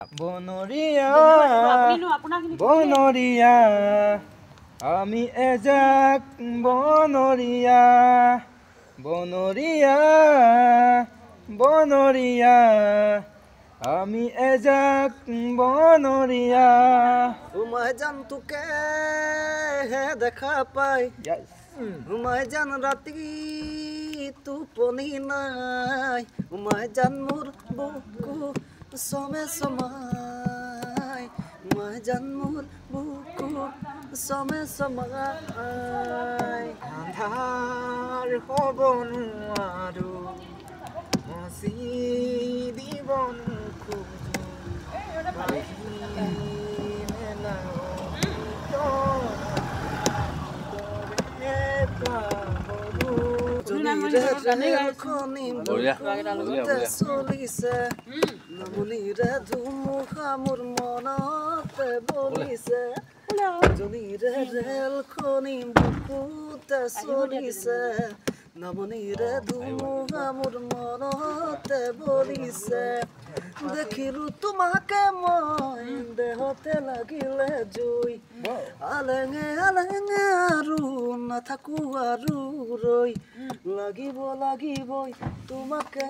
বনৰীয়া বনৰীয়া আমি এজাক বনৰীয়া বনৰীয়া বনৰীয়া আমি এজাক বনৰীয়া উমাই জান তোকে দেখা পাই উমাই জান ৰাতি টোপনি নাই উমাই জান মোৰ বুকু সমে সমাই উমাই জান মোৰ বুকু সমে সমাই আন্ধাৰ হ'ব নোৱাৰো মচি দিব নোখোজো চলিছে নমুনিৰে ধুমুহা মোৰ মনতে বলিছে জনীৰে ৰেলখনি বুকুতে চলিছে নমুনিৰে ধুমুহা মোৰ মনতে বলিছে দেখিলো তোমাকে মই দেহতে লাগিলে জুই আলেঙে আলেঙে আৰু নাথাকো আৰু ৰৈ লাগিব লাগিবই তোমাকে